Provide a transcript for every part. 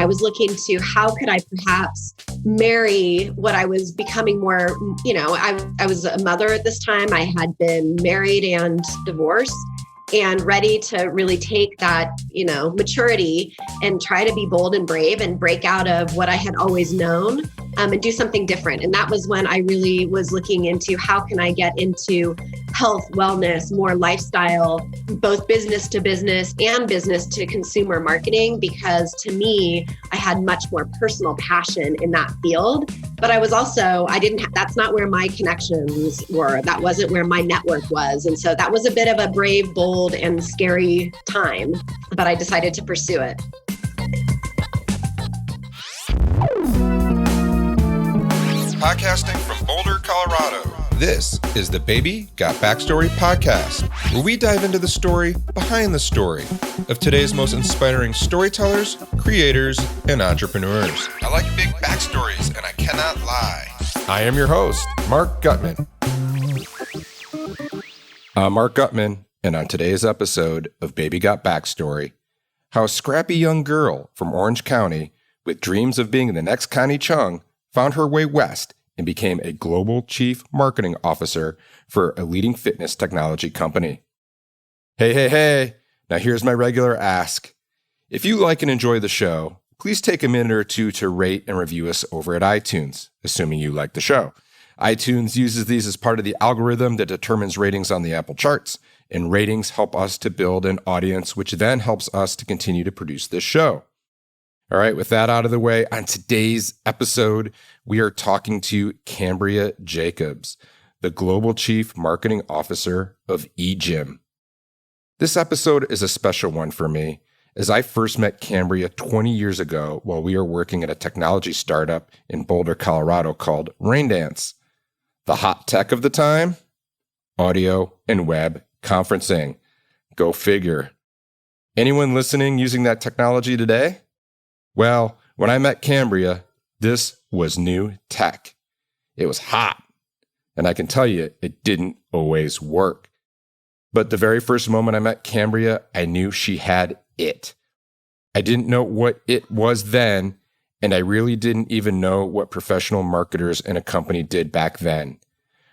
I was looking to how could I perhaps marry what I was becoming more, I was a mother at this time. I had been married and divorced and ready to really take that, maturity and try to be bold and brave and break out of what I had always known and do something different. And that was when I really was looking into how can I get into health, wellness, more lifestyle, both business to business and business to consumer marketing, because to me, I had much more personal passion in that field. But I was also, that's not where my connections were. That wasn't where my network was. And so that was a bit of a brave, bold, and scary time, but I decided to pursue it. Podcasting from Boulder, Colorado. This is the Baby Got Backstory podcast, where we dive into the story behind the story of today's most inspiring storytellers, creators, and entrepreneurs. I like big backstories, and I cannot lie. I am your host, Mark Gutman. I'm Mark Gutman, and on today's episode of Baby Got Backstory, how a scrappy young girl from Orange County with dreams of being the next Connie Chung found her way west and became a global chief marketing officer for a leading fitness technology company. Hey. Now here's my regular ask. If you like and enjoy the show, please take a minute or two to rate and review us over at iTunes, assuming you like the show. iTunes uses these as part of the algorithm that determines ratings on the Apple charts, and ratings help us to build an audience, which then helps us to continue to produce this show. All right, with that out of the way, on today's episode, we are talking to Cambria Jacobs, the Global Chief Marketing Officer of Egym. This episode is a special one for me, as I first met Cambria 20 years ago while we were working at a technology startup in Boulder, Colorado called Raindance. The hot tech of the time? Audio and web conferencing. Go figure. Anyone listening using that technology today? Well, when I met Cambria, this was new tech. It was hot, and I can tell you it didn't always work. But the very first moment I met Cambria, I knew she had it. I didn't know what it was then, and I really didn't even know what professional marketers in a company did back then.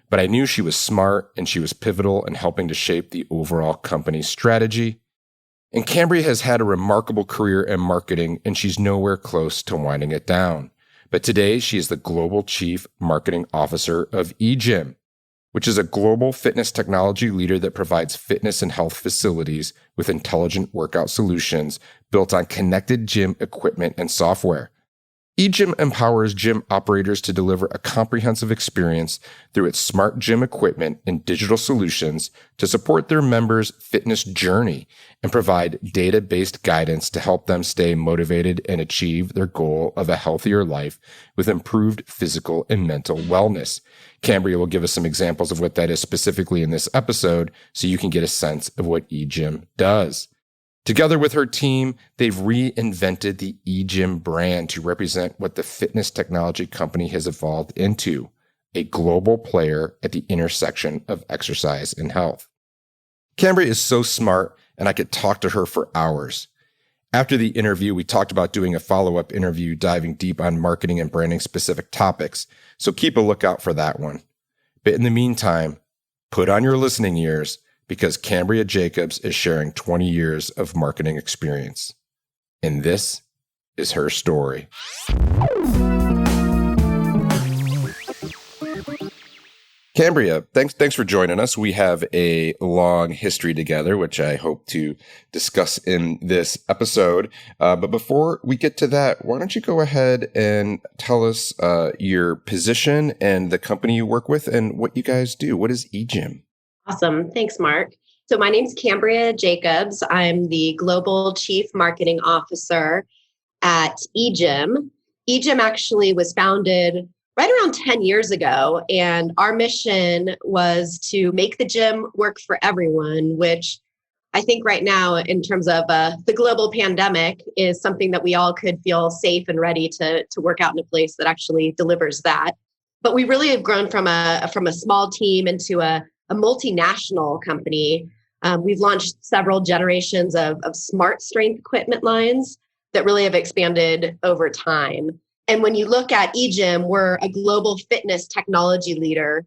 But I knew she was smart and she was pivotal in helping to shape the overall company strategy. And Cambria has had a remarkable career in marketing, and she's nowhere close to winding it down. But today, she is the Global Chief Marketing Officer of Egym, which is a global fitness technology leader that provides fitness and health facilities with intelligent workout solutions built on connected gym equipment and software. Egym empowers gym operators to deliver a comprehensive experience through its smart gym equipment and digital solutions to support their members' fitness journey and provide data-based guidance to help them stay motivated and achieve their goal of a healthier life with improved physical and mental wellness. Cambria will give us some examples of what that is specifically in this episode so you can get a sense of what Egym does. Together with her team, they've reinvented the Egym brand to represent what the fitness technology company has evolved into, a global player at the intersection of exercise and health. Cambria is so smart, and I could talk to her for hours. After the interview, we talked about doing a follow-up interview diving deep on marketing and branding specific topics, so keep a lookout for that one. But in the meantime, put on your listening ears, because Cambria Jacobs is sharing 20 years of marketing experience. And this is her story. Cambria, thanks for joining us. We have a long history together, which I hope to discuss in this episode. But before we get to that, why don't you go ahead and tell us your position and the company you work with and what you guys do. What is Egym? Awesome. Thanks, Mark. So my name's Cambria Jacobs. I'm the Global Chief Marketing Officer at Egym. Egym actually was founded right around 10 years ago, and our mission was to make the gym work for everyone, which I think right now, in terms of the global pandemic, is something that we all could feel safe and ready to work out in a place that actually delivers that. But we really have grown from a small team into a multinational company. We've launched several generations of smart strength equipment lines. that really have expanded over time. And when you look at Egym, we're a global fitness technology leader.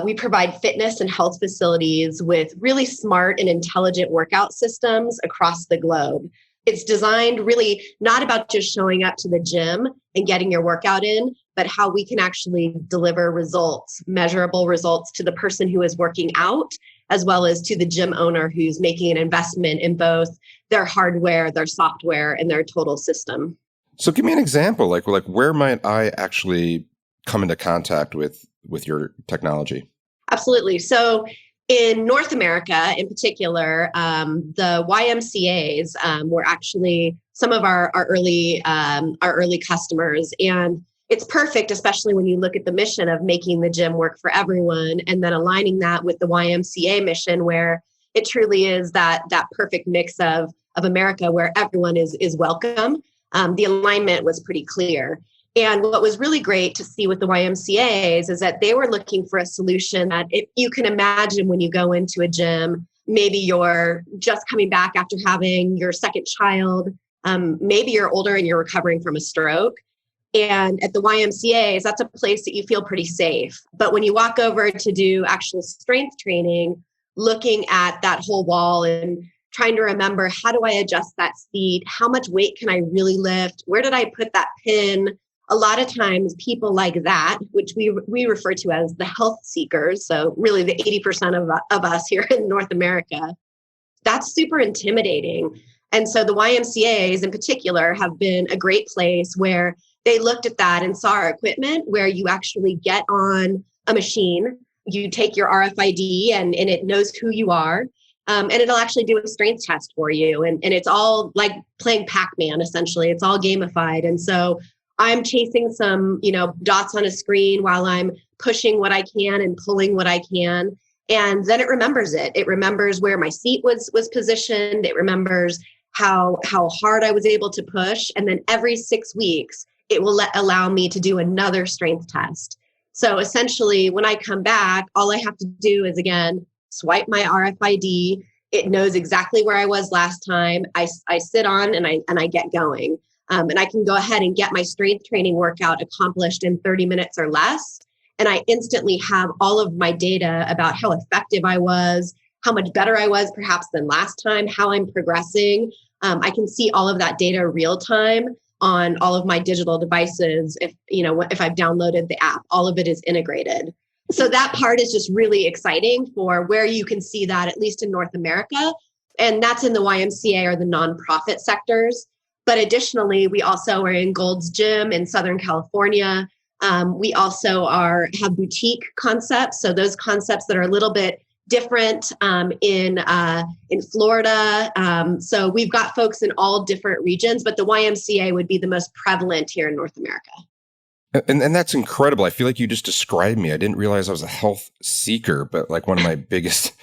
We provide fitness and health facilities with really smart and intelligent workout systems across the globe. It's designed really not about just showing up to the gym and getting your workout in, but how we can actually deliver results, measurable results to the person who is working out, as well as to the gym owner who's making an investment in both their hardware, their software, and their total system. So give me an example, like where might I actually come into contact with your technology? Absolutely. So in North America, in particular, the YMCA's were actually some of our early customers, and it's perfect, especially when you look at the mission of making the gym work for everyone, and then aligning that with the YMCA mission, where it truly is that perfect mix of America, where everyone is welcome. The alignment was pretty clear. And what was really great to see with the YMCA's is that they were looking for a solution that, if you can imagine, when you go into a gym, maybe you're just coming back after having your second child, maybe you're older and you're recovering from a stroke. And at the YMCA's, that's a place that you feel pretty safe. But when you walk over to do actual strength training, looking at that whole wall and trying to remember, how do I adjust that seat? How much weight can I really lift? Where did I put that pin? A lot of times people like that, which we refer to as the health seekers, so really the 80% of us here in North America, that's super intimidating. And so the YMCA's in particular have been a great place where they looked at that and saw our equipment, where you actually get on a machine, you take your RFID and it knows who you are. And it'll actually do a strength test for you. And it's all like playing Pac-Man, essentially. It's all gamified. And so I'm chasing some, dots on a screen while I'm pushing what I can and pulling what I can. And then it remembers it. It remembers where my seat was positioned. It remembers how hard I was able to push. And then every 6 weeks, it will allow me to do another strength test. So essentially, when I come back, all I have to do is, again, swipe my RFID. It knows exactly where I was last time. I sit on and I get going. And I can go ahead and get my strength training workout accomplished in 30 minutes or less. And I instantly have all of my data about how effective I was, how much better I was perhaps than last time, how I'm progressing. I can see all of that data real time on all of my digital devices. If I've downloaded the app, all of it is integrated. So that part is just really exciting for where you can see that, at least in North America. And that's in the YMCA or the nonprofit sectors. But additionally, we also are in Gold's Gym in Southern California. We also have boutique concepts. So those concepts that are a little bit different in Florida. So we've got folks in all different regions, but the YMCA would be the most prevalent here in North America. And that's incredible. I feel like you just described me. I didn't realize I was a health seeker, but like one of my biggest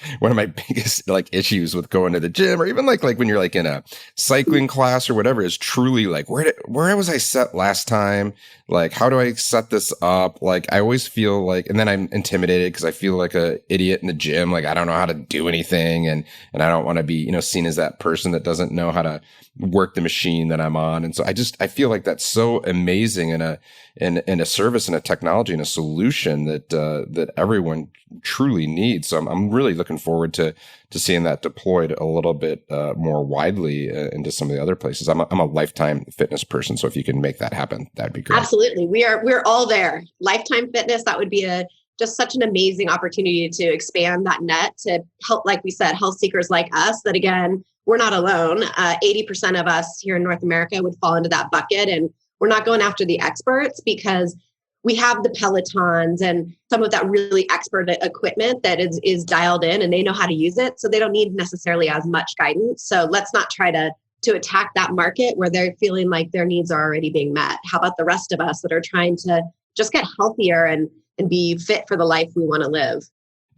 like issues with going to the gym, or even like when you're like in a cycling class or whatever, is truly like, where was I set last time? Like, how do I set this up? Like, I always feel like, and then I'm intimidated because I feel like a idiot in the gym. Like, I don't know how to do anything. And I don't want to be, seen as that person that doesn't know how to work the machine that I'm on. And so I feel like that's so amazing in a service and a technology and a solution that everyone truly needs. So I'm really looking forward to seeing that deployed a little bit more widely into some of the other places. I'm a lifetime fitness person, so if you can make that happen, that'd be great. Absolutely, we're all there. Lifetime fitness, that would be just such an amazing opportunity to expand that net to help, like we said, health seekers like us. That again, we're not alone. 80% of us here in North America would fall into that bucket, and we're not going after the experts because we have the Pelotons and some of that really expert equipment that is dialed in and they know how to use it. So they don't need necessarily as much guidance. So let's not try to attack that market where they're feeling like their needs are already being met. How about the rest of us that are trying to just get healthier and be fit for the life we want to live?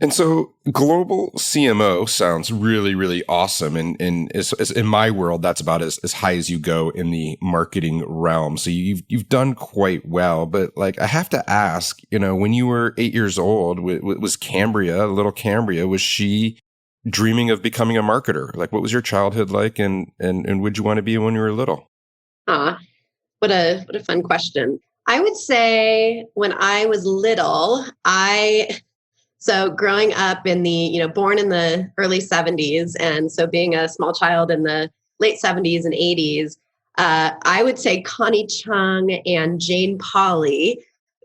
And so global CMO sounds really, really awesome. And in my world, that's about as high as you go in the marketing realm. So you've done quite well. But like, I have to ask, when you were 8 years old, was little Cambria, was she dreaming of becoming a marketer? Like, what was your childhood like? And would you want to be when you were little? Ah, what a fun question. I would say when I was little, so growing up born in the early 70s, and so being a small child in the late 70s and 80s, I would say Connie Chung and Jane Pauley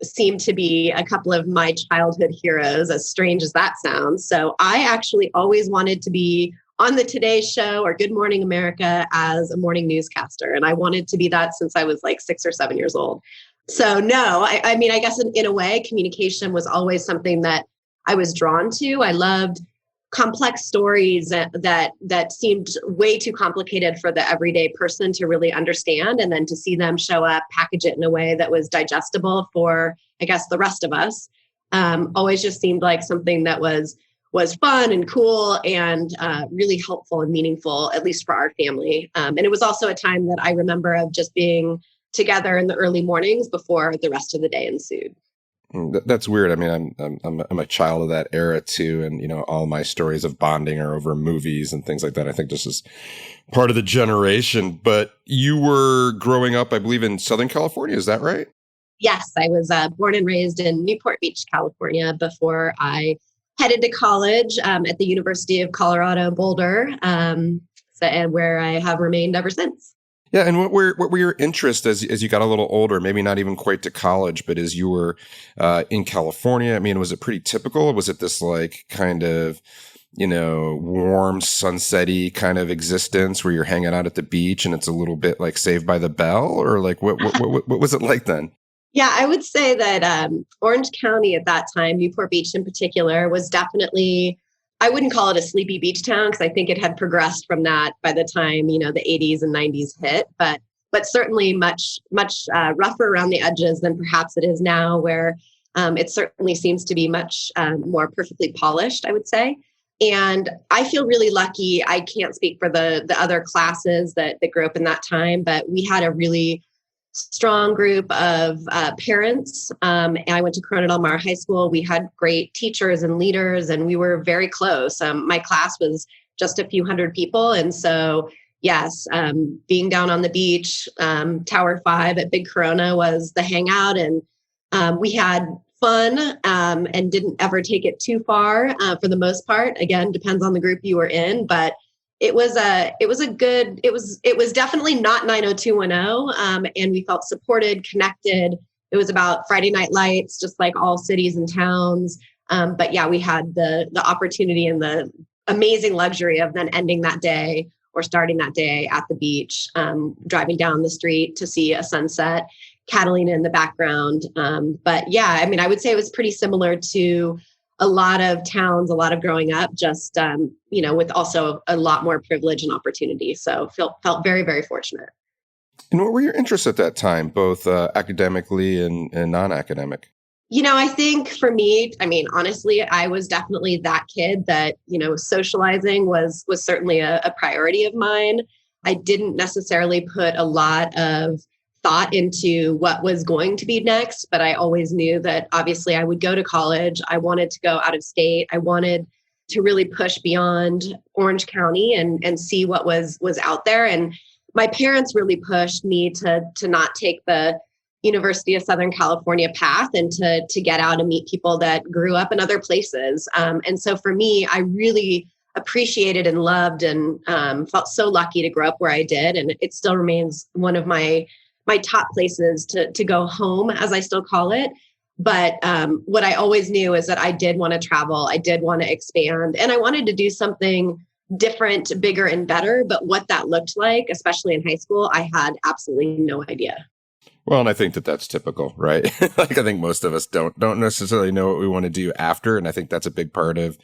seem to be a couple of my childhood heroes, as strange as that sounds. So I actually always wanted to be on the Today Show or Good Morning America as a morning newscaster. And I wanted to be that since I was like 6 or 7 years old. So no, I mean, I guess in a way, communication was always something that I was drawn to. I loved complex stories that seemed way too complicated for the everyday person to really understand, and then to see them show up, package it in a way that was digestible for, I guess, the rest of us. Always just seemed like something that was fun and cool and really helpful and meaningful, at least for our family. And it was also a time that I remember of just being together in the early mornings before the rest of the day ensued. That's weird. I mean, I'm a child of that era too, and all my stories of bonding are over movies and things like that. I think this is part of the generation. But you were growing up, I believe, in Southern California. Is that right? Yes, I was born and raised in Newport Beach, California, before I headed to college at the University of Colorado, Boulder, and where I have remained ever since. Yeah, and what were your interests as you got a little older? Maybe not even quite to college, but as you were in California, I mean, was it pretty typical? Was it this like kind of warm, sunsetty kind of existence where you're hanging out at the beach and it's a little bit like Saved by the Bell, or like what was it like then? Yeah, I would say that Orange County at that time, Newport Beach in particular, was definitely, I wouldn't call it a sleepy beach town because I think it had progressed from that by the time, the 80s and 90s hit, but certainly much rougher around the edges than perhaps it is now, where it certainly seems to be much more perfectly polished, I would say. And I feel really lucky. I can't speak for the other classes that grew up in that time, but we had a really strong group of parents. And I went to Corona Del Mar High School. We had great teachers and leaders, and we were very close. My class was just a few hundred people. And so, yes, being down on the beach, Tower 5 at Big Corona was the hangout. And we had fun and didn't ever take it too far for the most part. Again, depends on the group you were in, but it was definitely not 90210. And we felt supported, connected. It was about Friday night lights, just like all cities and towns. But yeah, we had the opportunity and the amazing luxury of then ending that day or starting that day at the beach, driving down the street to see a sunset, Catalina in the background. But yeah, I mean, I would say it was pretty similar to a lot of towns, a lot of growing up, just, with also a lot more privilege and opportunity. So felt very, very fortunate. And what were your interests at that time, both academically and non-academic? I think for me, I mean, honestly, I was definitely that kid that, socializing was certainly a priority of mine. I didn't necessarily put a lot of thought into what was going to be next, but I always knew that obviously I would go to college. I wanted to go out of state. I wanted to really push beyond Orange County and see what was out there. And my parents really pushed me to not take the University of Southern California path and to get out and meet people that grew up in other places. And so for me, I really appreciated and loved and felt so lucky to grow up where I did. And it still remains one of my top places to go home, as I still call it. But what I always knew is that I did want to travel. I did want to expand, and I wanted to do something different, bigger, and better. But what that looked like, especially in high school, I had absolutely no idea. Well, and I think that's typical, right? Like I think most of us don't necessarily know what we want to do after. And I think that's a big part of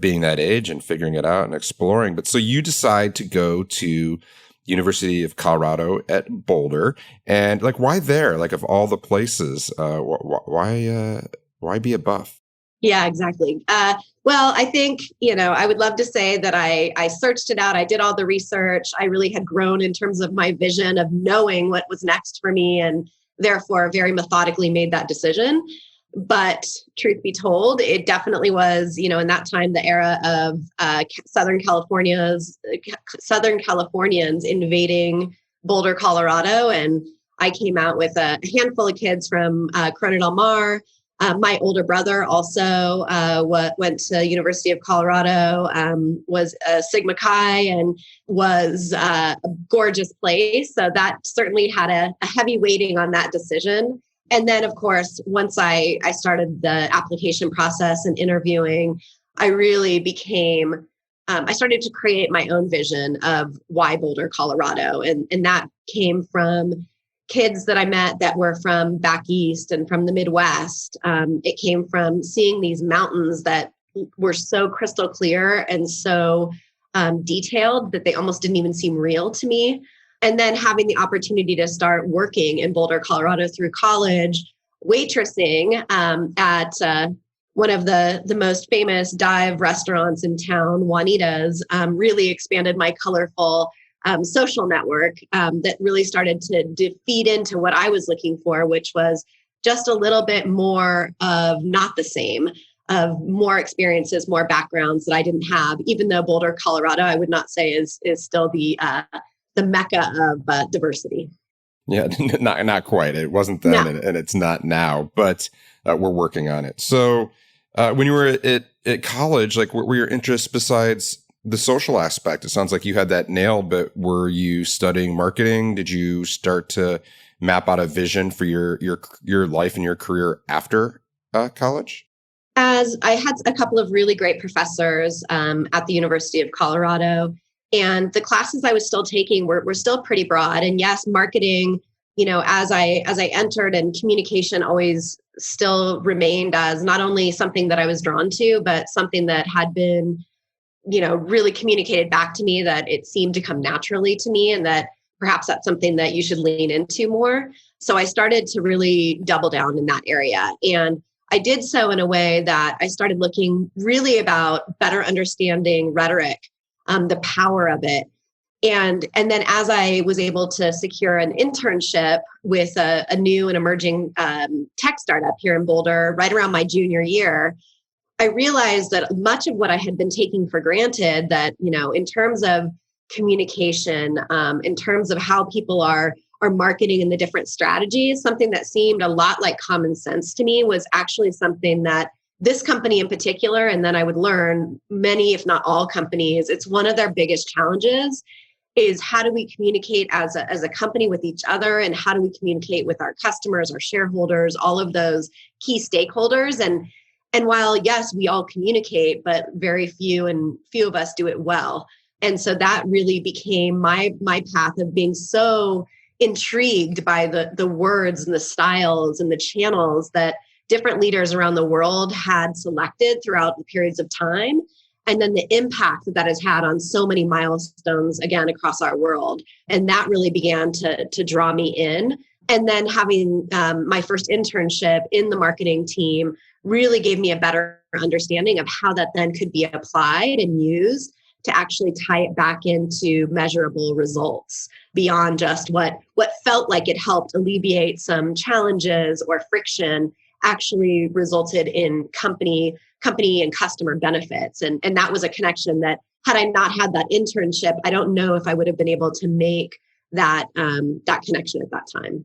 being that age and figuring it out and exploring. But so you decide to go to University of Colorado at Boulder, and like, why there? Like, of all the places, why be a Buff? Yeah, exactly. Well, I think, I would love to say that I searched it out. I did all the research. I really had grown in terms of my vision of knowing what was next for me, and therefore very methodically made that decision. But truth be told, it definitely was, in that time, the era of Southern Californians invading Boulder, Colorado. And I came out with a handful of kids from Corona del Mar. My older brother also went to University of Colorado, was a Sigma Chi, and was a gorgeous place. So that certainly had a heavy weighting on that decision. And then, of course, once I started the application process and interviewing, I really became, I started to create my own vision of why Boulder, Colorado. And that came from kids that I met that were from back east and from the Midwest. It came from seeing these mountains that were so crystal clear and so detailed that they almost didn't even seem real to me. And then having the opportunity to start working in Boulder, Colorado through college, waitressing at one of the most famous dive restaurants in town, Juanita's, really expanded my colorful social network that really started to feed into what I was looking for, which was just a little bit more of not the same, of more experiences, more backgrounds that I didn't have, even though Boulder, Colorado, I would not say is still the mecca of diversity. Yeah, not quite. It wasn't then, no. and it's not now, but we're working on it. So when you were at college, like what were your interests besides the social aspect? It sounds like you had that nailed, but were you studying marketing? Did you start to map out a vision for your life and your career after college? As I had a couple of really great professors at the University of Colorado, and the classes I was still taking were still pretty broad. And yes, marketing, as I entered, and communication always still remained as not only something that I was drawn to, but something that had been, really communicated back to me, that it seemed to come naturally to me, and that perhaps that's something that you should lean into more. So I started to really double down in that area. And I did so in a way that I started looking really about better understanding rhetoric, the power of it. And then as I was able to secure an internship with a new and emerging tech startup here in Boulder right around my junior year, I realized that much of what I had been taking for granted, that, in terms of communication, in terms of how people are marketing and the different strategies, something that seemed a lot like common sense to me was actually something that this company in particular, and then I would learn many, if not all companies, it's one of their biggest challenges is how do we communicate as a company with each other, and how do we communicate with our customers, our shareholders, all of those key stakeholders. And while, yes, we all communicate, but very few of us do it well. And so that really became my path of being so intrigued by the words and the styles and the channels that different leaders around the world had selected throughout the periods of time. And then the impact that has had on so many milestones, again, across our world. And that really began to draw me in. And then having my first internship in the marketing team really gave me a better understanding of how that then could be applied and used to actually tie it back into measurable results beyond just what felt like it helped alleviate some challenges or friction, actually resulted in company and customer benefits. And that was a connection that, had I not had that internship, I don't know if I would have been able to make that connection at that time.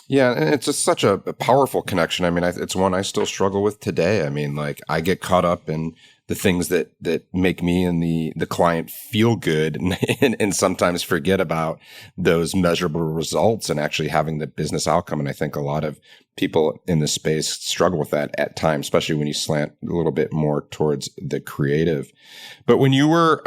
Yeah, and it's just such a powerful connection. I mean, it's one I still struggle with today. I mean, like, I get caught up in the things that make me and the client feel good, and sometimes forget about those measurable results and actually having the business outcome. And I think a lot of people in this space struggle with that at times, especially when you slant a little bit more towards the creative. But when you were,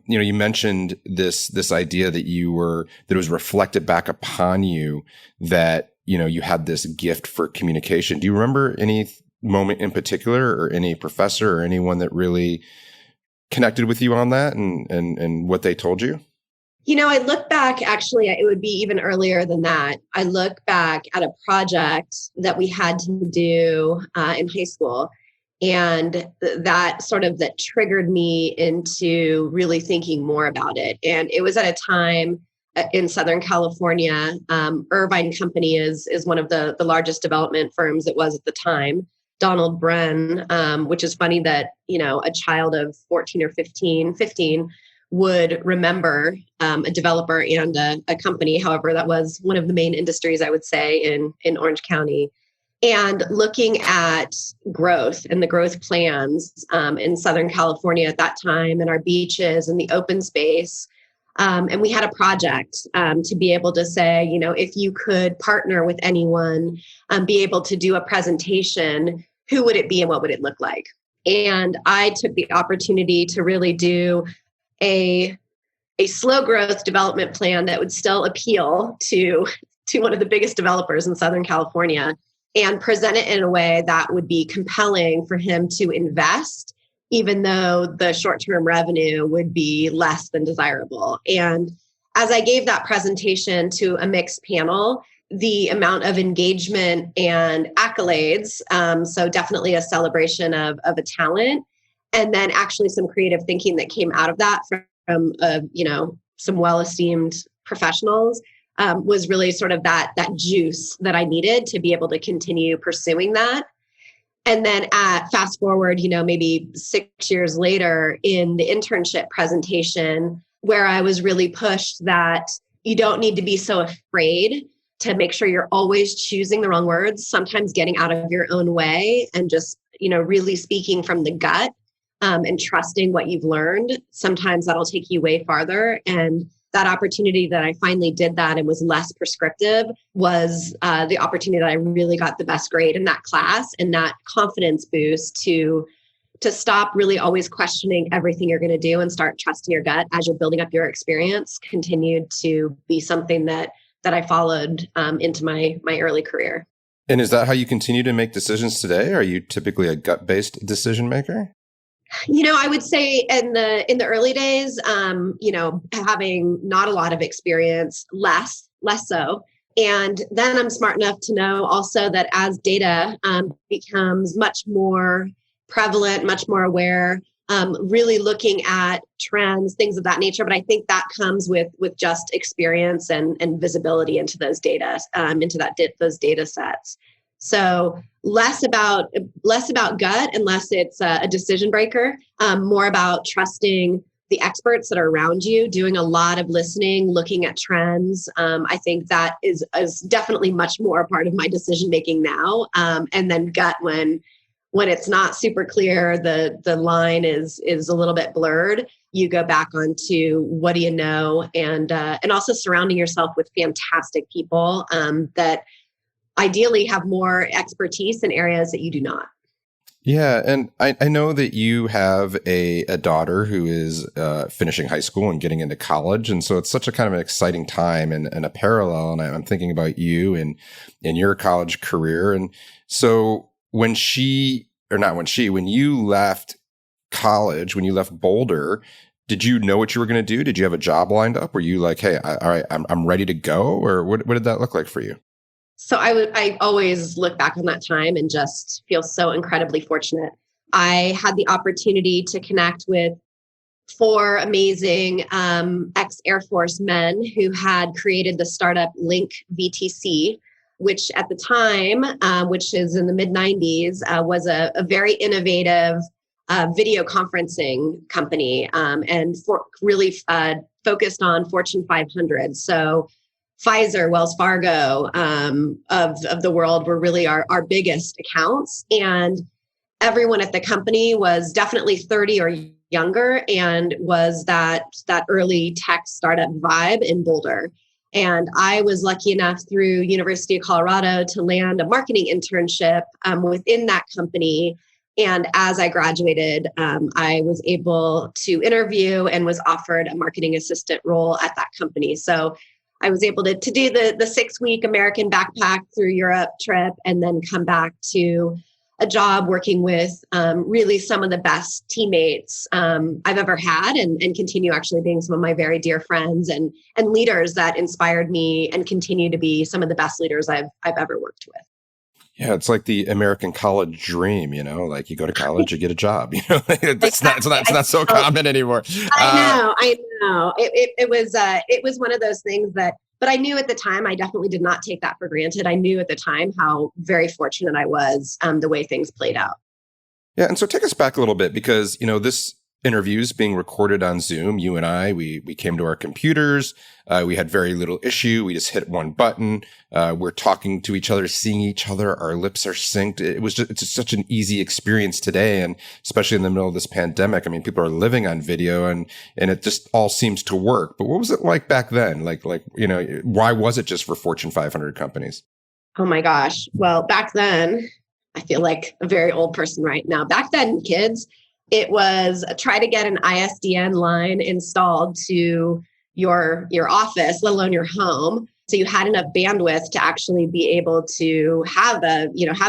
you mentioned this idea that it was reflected back upon you that, you had this gift for communication. Do you remember any moment in particular, or any professor or anyone that really connected with you on that and what they told you? I look back, actually, it would be even earlier than that. I look back at a project that we had to do in high school, and that triggered me into really thinking more about it. And it was at a time in Southern California. Irvine Company is one of the largest development firms it was at the time. Donald Bren, which is funny that, a child of 14 or 15 would remember a developer and a company. However, that was one of the main industries, I would say, in Orange County. And looking at growth and the growth plans in Southern California at that time, and our beaches and the open space. And we had a project to be able to say, if you could partner with anyone, be able to do a presentation, who would it be and what would it look like? And I took the opportunity to really do a slow growth development plan that would still appeal to one of the biggest developers in Southern California, and present it in a way that would be compelling for him to invest, even though the short-term revenue would be less than desirable. And as I gave that presentation to a mixed panel, the amount of engagement and accolades, so definitely a celebration of a talent, and then actually some creative thinking that came out of that from some well-esteemed professionals, was really sort of that juice that I needed to be able to continue pursuing that. And then fast forward, maybe 6 years later in the internship presentation, where I was really pushed that you don't need to be so afraid to make sure you're always choosing the wrong words, sometimes getting out of your own way and just, really speaking from the gut and trusting what you've learned. Sometimes that'll take you way farther. And that opportunity that I finally did that and was less prescriptive was the opportunity that I really got the best grade in that class, and that confidence boost to stop really always questioning everything you're going to do and start trusting your gut as you're building up your experience continued to be something that I followed into my early career. And is that how you continue to make decisions today? Are you typically a gut-based decision maker? I would say in the early days, having not a lot of experience, less so. And then I'm smart enough to know also that as data becomes much more prevalent, much more aware, really looking at trends, things of that nature. But I think that comes with just experience and visibility into those data, those data sets. So less about gut unless it's a decision breaker, more about trusting the experts that are around you, doing a lot of listening, looking at trends. I think that is definitely much more a part of my decision making now. And then gut when it's not super clear, the line is a little bit blurred. You go back onto what do you know, and also surrounding yourself with fantastic people that ideally have more expertise in areas that you do not. Yeah. And I know that you have a daughter who is finishing high school and getting into college. And so it's such a kind of an exciting time and a parallel. And I'm thinking about you and in your college career. And so when you left college, when you left Boulder, did you know what you were going to do? Did you have a job lined up? Were you like, hey, all right, I'm ready to go? Or what did that look like for you? So I always look back on that time and just feel so incredibly fortunate. I had the opportunity to connect with 4 amazing ex-Air Force men who had created the startup Link VTC, which at the time, which is in the mid-90s, was a very innovative video conferencing company and really focused on Fortune 500. So Pfizer, Wells Fargo of the world were really our biggest accounts. And everyone at the company was definitely 30 or younger and was that early tech startup vibe in Boulder. And I was lucky enough through University of Colorado to land a marketing internship within that company. And as I graduated, I was able to interview and was offered a marketing assistant role at that company. So I was able to do the 6-week American backpack through Europe trip and then come back to a job working with really some of the best teammates I've ever had and continue actually being some of my very dear friends and leaders that inspired me and continue to be some of the best leaders I've ever worked with. Yeah, it's like the American college dream, like you go to college, you get a job, it's not so common anymore. I know. It was one of those things but I knew at the time, I definitely did not take that for granted. I knew at the time how very fortunate I was the way things played out. Yeah. And so take us back a little bit because, interviews being recorded on Zoom. You and I, we came to our computers. We had very little issue. We just hit one button. We're talking to each other, seeing each other. Our lips are synced. It's just such an easy experience today. And especially in the middle of this pandemic, I mean, people are living on video and it just all seems to work. But what was it like back then? Why was it just for Fortune 500 companies? Oh my gosh. Well, back then, I feel like a very old person right now. Back then, kids, it was try to get an ISDN line installed to your office, let alone your home. So you had enough bandwidth to actually be able to have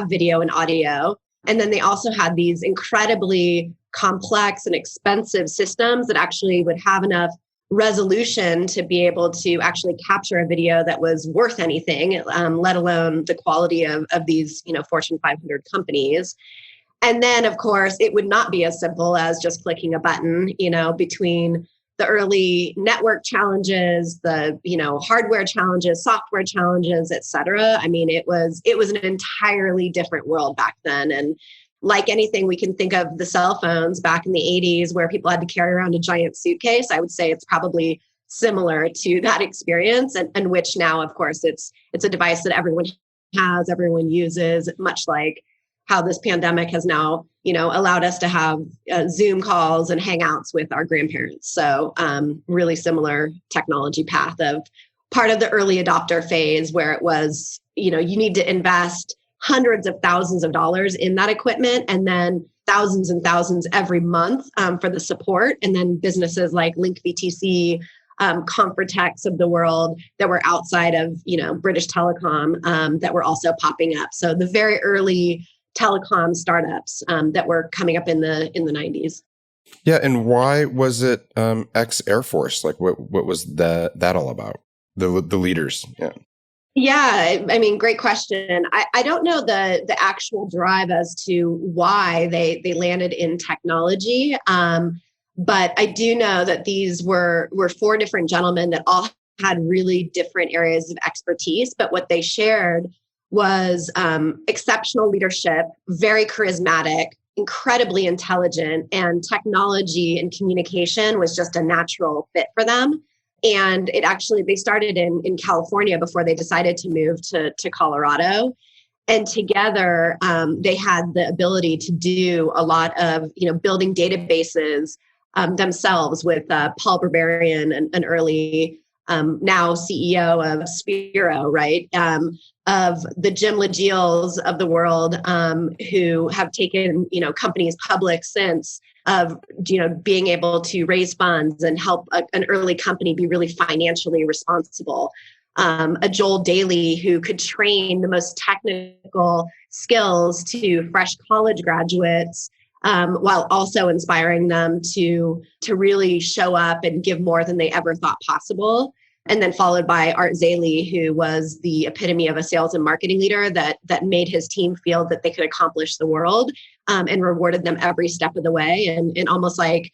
video and audio. And then they also had these incredibly complex and expensive systems that actually would have enough resolution to be able to actually capture a video that was worth anything, let alone the quality of these, Fortune 500 companies. And then, of course, it would not be as simple as just clicking a button, between the early network challenges, the, hardware challenges, software challenges, et cetera. I mean, it was an entirely different world back then. And like anything, we can think of the cell phones back in the 80s where people had to carry around a giant suitcase. I would say it's probably similar to that experience, and which now, of course, it's a device that everyone has, everyone uses, much like how this pandemic has now, allowed us to have Zoom calls and hangouts with our grandparents. So really similar technology path of part of the early adopter phase where it was, you need to invest hundreds of thousands of dollars in that equipment and then thousands and thousands every month for the support. And then businesses like Link VTC, Comfortex of the world that were outside of, British Telecom that were also popping up. So the very early telecom startups that were coming up in the 90s. Yeah. And why was it ex-Air Force? Like what was that all about? The leaders. Yeah. Yeah, I mean, great question. I don't know the actual drive as to why they landed in technology, but I do know that these were four different gentlemen that all had really different areas of expertise, but what they shared was exceptional leadership, very charismatic, incredibly intelligent, and technology and communication was just a natural fit for them. And they started in California before they decided to move to Colorado. And together, they had the ability to do a lot of, building databases themselves with Paul Berberian, an early, now CEO of Spiro, right? Of the Jim Legiels of the world who have taken, companies public since, of being able to raise funds and help an early company be really financially responsible. A Joel Daly who could train the most technical skills to fresh college graduates while also inspiring them to really show up and give more than they ever thought possible. And then followed by Art Zaley, who was the epitome of a sales and marketing leader that made his team feel that they could accomplish the world and rewarded them every step of the way. And almost like,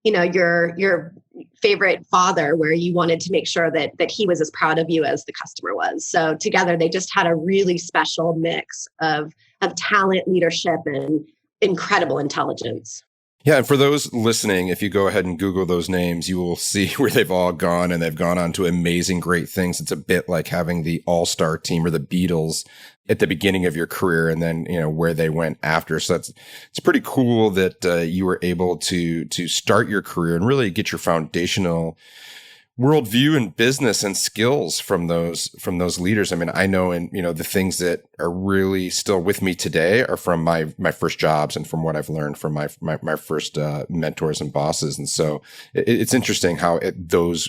your favorite father, where you wanted to make sure that he was as proud of you as the customer was. So together, they just had a really special mix of talent, leadership, and incredible intelligence. Yeah, and for those listening, if you go ahead and Google those names, you will see where they've all gone, and they've gone on to amazing, great things. It's a bit like having the all-star team or the Beatles at the beginning of your career, and then where they went after. So it's pretty cool that you were able to start your career and really get your foundational worldview and business and skills from those leaders. I mean, I know, and the things that are really still with me today are from my first jobs and from what I've learned from my first mentors and bosses. And so it's interesting how those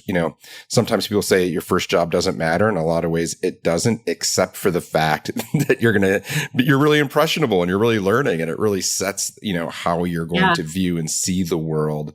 sometimes people say your first job doesn't matter. In a lot of ways, it doesn't, except for the fact that you're really impressionable and you're really learning, and it really sets how you're going to view and see the world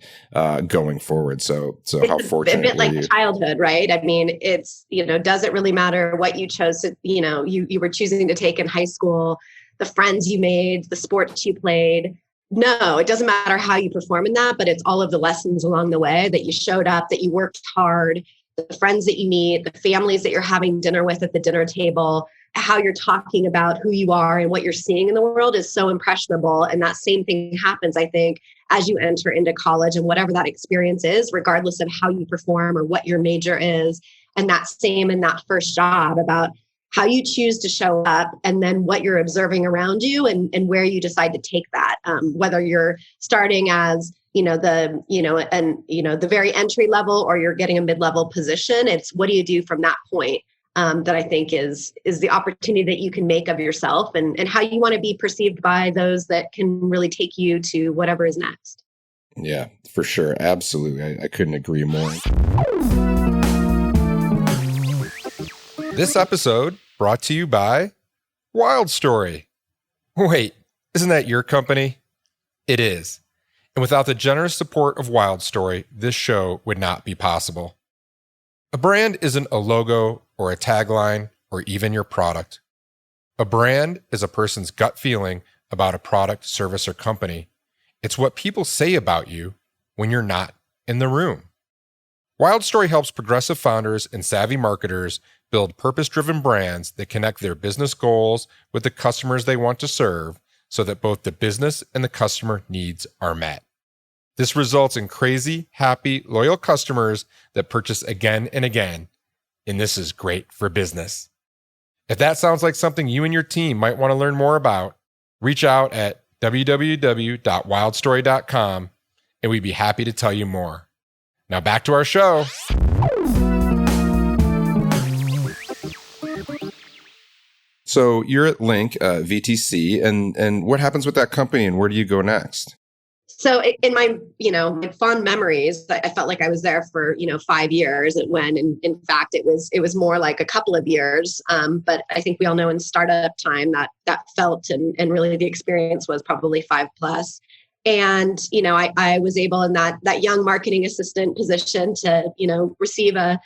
going forward. So how fortunate were you? Childhood, right? I mean, it's, does it really matter what you chose to, you were choosing to take in high school, the friends you made, the sports you played? No, it doesn't matter how you perform in that, but it's all of the lessons along the way that you showed up, that you worked hard, the friends that you meet, the families that you're having dinner with at the dinner table, how you're talking about who you are and what you're seeing in the world is so impressionable. And that same thing happens, I think, as you enter into college and whatever that experience is, regardless of how you perform or what your major is. And that same in that first job about how you choose to show up and then what you're observing around you and where you decide to take that, whether you're starting as the very entry level or you're getting a mid-level position. It's what do you do from that point that I think is the opportunity that you can make of yourself and how you want to be perceived by those that can really take you to whatever is next. Yeah, for sure. Absolutely. I couldn't agree more. This episode brought to you by Wild Story. Wait, isn't that your company? It is. And without the generous support of Wild Story, this show would not be possible. A brand isn't a logo or a tagline or even your product. A brand is a person's gut feeling about a product, service, or company. It's what people say about you when you're not in the room. Wild Story helps progressive founders and savvy marketers build purpose-driven brands that connect their business goals with the customers they want to serve so that both the business and the customer needs are met. This results in crazy, happy, loyal customers that purchase again and again, and this is great for business. If that sounds like something you and your team might want to learn more about, reach out at www.wildstory.com and we'd be happy to tell you more. Now back to our show. So you're at Link VTC, and what happens with that company, and where do you go next? So in my fond memories, I felt like I was there for 5 years. When in fact it was more like a couple of years. But I think we all know in startup time that felt and really the experience was probably 5+. And I was able in that young marketing assistant position to receive a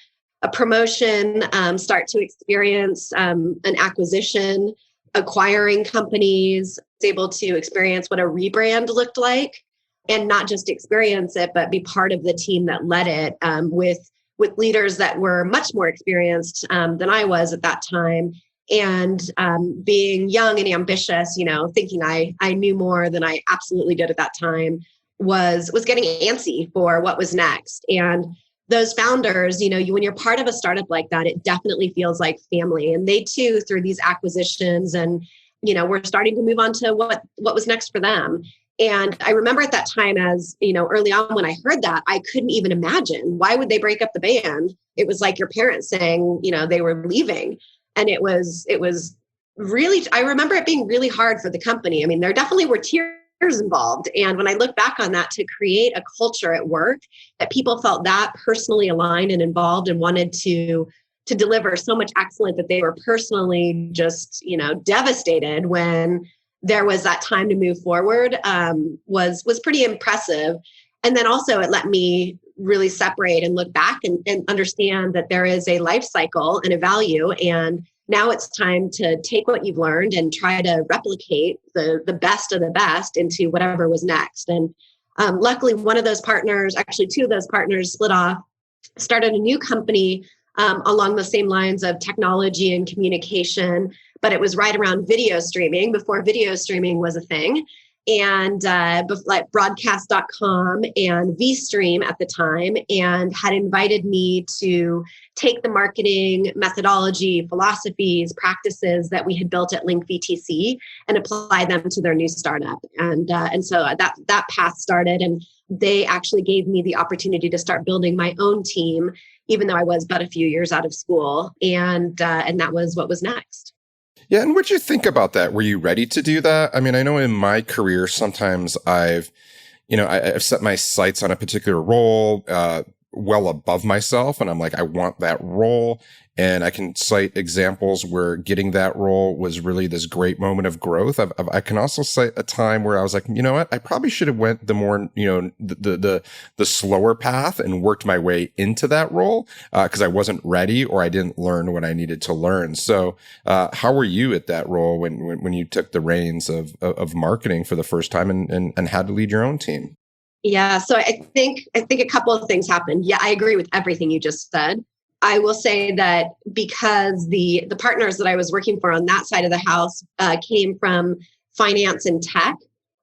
promotion, start to experience an acquisition, acquiring companies, was able to experience what a rebrand looked like, and not just experience it, but be part of the team that led it with leaders that were much more experienced than I was at that time. And being young and ambitious, thinking I knew more than I absolutely did at that time, was getting antsy for what was next. And those founders, when you're part of a startup like that, it definitely feels like family. And they too, through these acquisitions and, we're starting to move on to what was next for them. And I remember at that time as, early on when I heard that, I couldn't even imagine why would they break up the band? It was like your parents saying, they were leaving. And it was really, I remember it being really hard for the company. I mean, there definitely were tears involved. And when I look back on that, to create a culture at work that people felt that personally aligned and involved and wanted to deliver so much excellence that they were personally just, devastated when there was that time to move forward, was pretty impressive. And then also it let me really separate and look back and understand that there is a life cycle and a value. And now it's time to take what you've learned and try to replicate the best of the best into whatever was next. And luckily, one of those partners, actually two of those partners split off, started a new company along the same lines of technology and communication, but it was right around video streaming before video streaming was a thing. And like broadcast.com and VStream at the time, and had invited me to take the marketing methodology, philosophies, practices that we had built at Link VTC and apply them to their new startup. And so that path started, and they actually gave me the opportunity to start building my own team, even though I was but a few years out of school. And that was what was next. Yeah, and what'd you think about that? Were you ready to do that? I mean, I know in my career, sometimes I've set my sights on a particular role well above myself, and I'm like, I want that role. And I can cite examples where getting that role was really this great moment of growth. I can also cite a time where I was like, you know what? I probably should have went the more, the slower path and worked my way into that role because I wasn't ready or I didn't learn what I needed to learn. So how were you at that role when you took the reins of marketing for the first time and had to lead your own team? Yeah. So I think a couple of things happened. Yeah, I agree with everything you just said. I will say that because the partners that I was working for on that side of the house came from finance and tech,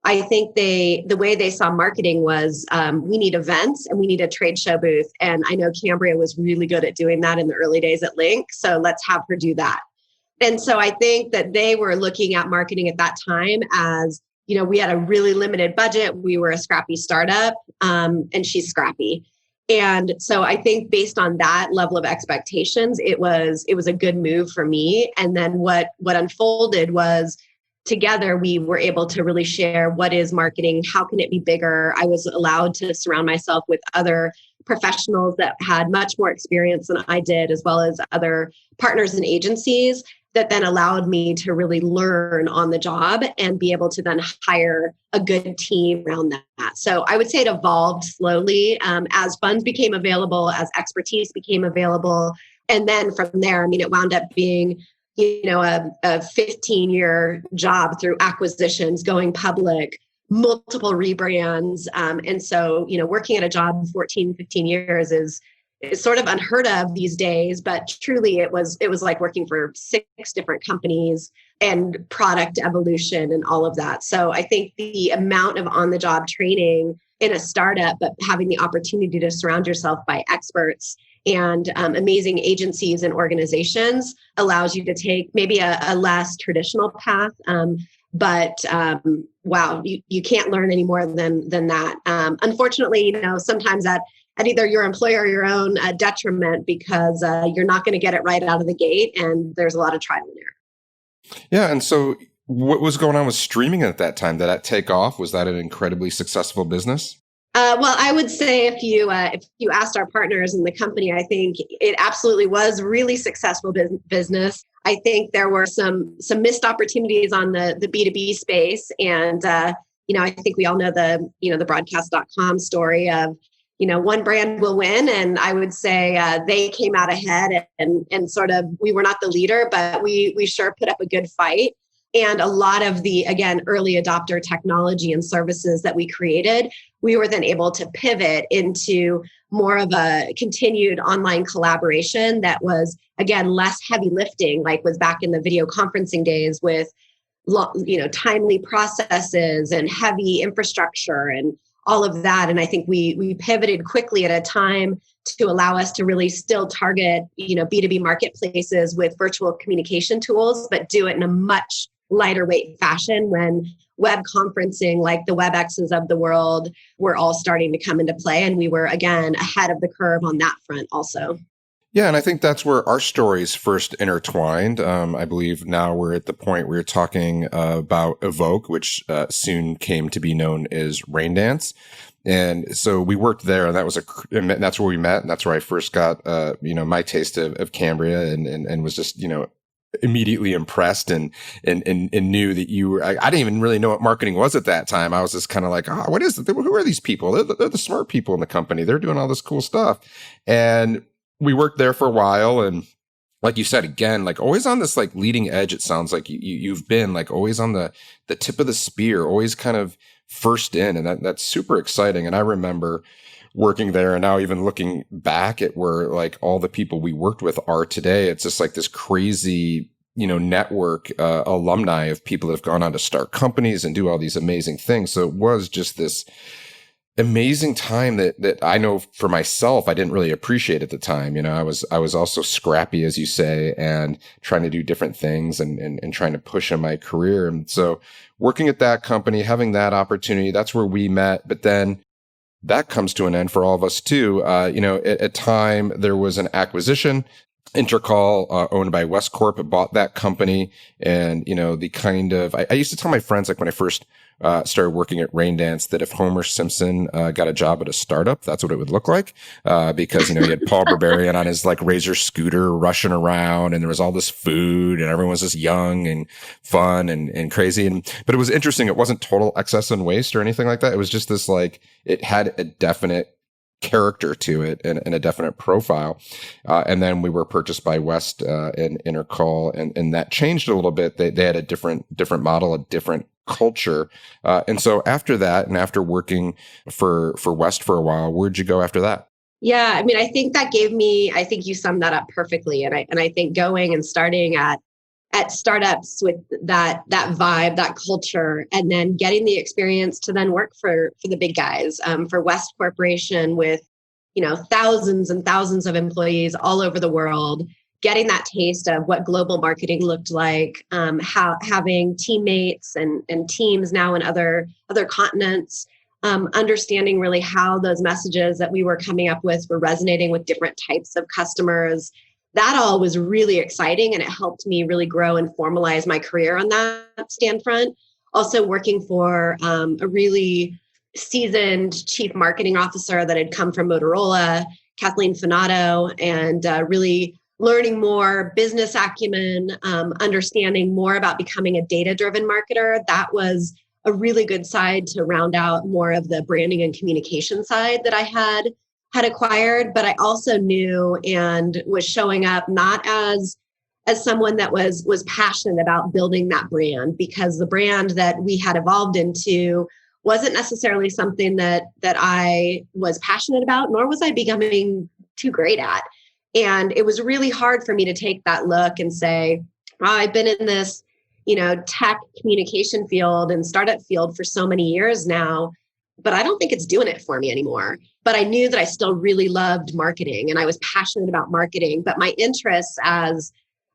I think the way they saw marketing was we need events and we need a trade show booth. And I know Cambria was really good at doing that in the early days at Link. So let's have her do that. And so I think that they were looking at marketing at that time as, we had a really limited budget. We were a scrappy startup, and she's scrappy. And so I think based on that level of expectations, it was a good move for me. And then what unfolded was together, we were able to really share what is marketing, how can it be bigger. I was allowed to surround myself with other professionals that had much more experience than I did, as well as other partners and agencies that then allowed me to really learn on the job and be able to then hire a good team around that. So I would say it evolved slowly as funds became available, as expertise became available. And then from there, it wound up being a 15-year job through acquisitions, going public, multiple rebrands. And so, working at a job 14, 15 years is sort of unheard of these days, but truly it was like working for 6 different companies and product evolution and all of that. So I think the amount of on-the-job training in a startup, but having the opportunity to surround yourself by experts and amazing agencies and organizations allows you to take maybe a less traditional path. But wow, you can't learn any more than that. Unfortunately, sometimes at either your employer or your own detriment, because you're not going to get it right out of the gate, and there's a lot of trial and error. Yeah, and so what was going on with streaming at that time? Did that take off? Was that an incredibly successful business? Well, I would say if you asked our partners in the company, I think it absolutely was really successful business. I think there were some missed opportunities on the B2B space, and I think we all know the broadcast.com story of one brand will win, and I would say they came out ahead and sort of we were not the leader, but we sure put up a good fight. And a lot of the, again, early adopter technology and services that we created, we were then able to pivot into more of a continued online collaboration that was, again, less heavy lifting, like was back in the video conferencing days with, timely processes and heavy infrastructure and all of that. And I think we pivoted quickly at a time to allow us to really still target, B2B marketplaces with virtual communication tools, but do it in a much lighter weight fashion when web conferencing, like the WebExes of the world, were all starting to come into play. And we were, again, ahead of the curve on that front also. Yeah, and I think that's where our stories first intertwined. I believe now we're at the point where you're talking about Evoke, which soon came to be known as Raindance. And so we worked there, and that's where we met. And that's where I first got, my taste of Cambria and was just, immediately impressed and knew that you were, I didn't even really know what marketing was at that time. I was just kind of like, what is it? Who are these people? They're the smart people in the company. They're doing all this cool stuff. And we worked there for a while. And like you said, again, like always on this like leading edge, it sounds like you've been like always on the tip of the spear, always kind of first in. And that's super exciting. And I remember working there, and now even looking back at where like all the people we worked with are today, it's just like this crazy, network, alumni of people that have gone on to start companies and do all these amazing things. So it was just this amazing time that I know for myself, I didn't really appreciate at the time. I was also scrappy, as you say, and trying to do different things and trying to push in my career. And so working at that company, having that opportunity, that's where we met. But then that comes to an end for all of us too. At a time there was an acquisition. Intercall, owned by West Corp, bought that company. And, the kind of, I used to tell my friends, like when I first started working at Raindance, that if Homer Simpson got a job at a startup, that's what it would look like. Because, he had Paul Berberian on his like Razor scooter rushing around, and there was all this food, and everyone was just young and fun and crazy. But it was interesting. It wasn't total excess and waste or anything like that. It was just this like, it had a definite character to it and a definite profile. And then we were purchased by West and Intercall, and that changed a little bit. They had a different model, a different culture. And so after that, and after working for West for a while, where'd you go after that? Yeah, I mean, I think that gave me, I think you summed that up perfectly. And I think going and starting at startups with that vibe, that culture, and then getting the experience to then work for the big guys, for West Corporation with, thousands and thousands of employees all over the world, getting that taste of what global marketing looked like, how having teammates and teams now in other continents, understanding really how those messages that we were coming up with were resonating with different types of customers. That all was really exciting, and it helped me really grow and formalize my career on that stand front. Also working for a really seasoned chief marketing officer that had come from Motorola, Kathleen Fanato, and really learning more business acumen, understanding more about becoming a data-driven marketer. That was a really good side to round out more of the branding and communication side that I had acquired. But I also knew and was showing up not as someone that was passionate about building that brand, because the brand that we had evolved into wasn't necessarily something that I was passionate about, nor was I becoming too great at. And it was really hard for me to take that look and say, well, I've been in this, tech communication field and startup field for so many years now, but I don't think it's doing it for me anymore. But I knew that I still really loved marketing and I was passionate about marketing, but my interests as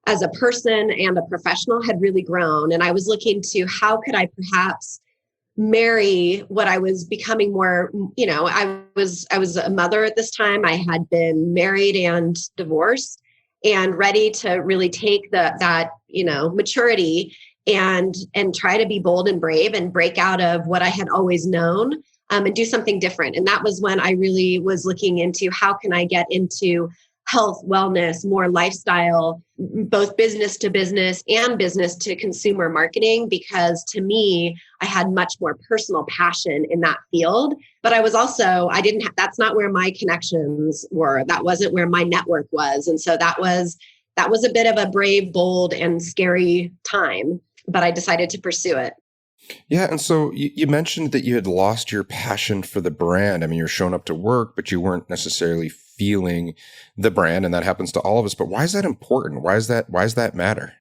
a person and a professional had really grown. And I was looking to how could I perhaps marry what I was becoming more, I was a mother at this time. I had been married and divorced and ready to really take that maturity and try to be bold and brave and break out of what I had always known, and do something different. And that was when I really was looking into how can I get into health, wellness, more lifestyle, both business to business and business to consumer marketing, because to me, I had much more personal passion in that field. But I was also, that's not where my connections were. That wasn't where my network was. And so that was a bit of a brave, bold, and scary time, but I decided to pursue it. Yeah. And so you mentioned that you had lost your passion for the brand. I mean, you're showing up to work, but you weren't necessarily feeling the brand. And that happens to all of us. But why is that important? Why does that matter?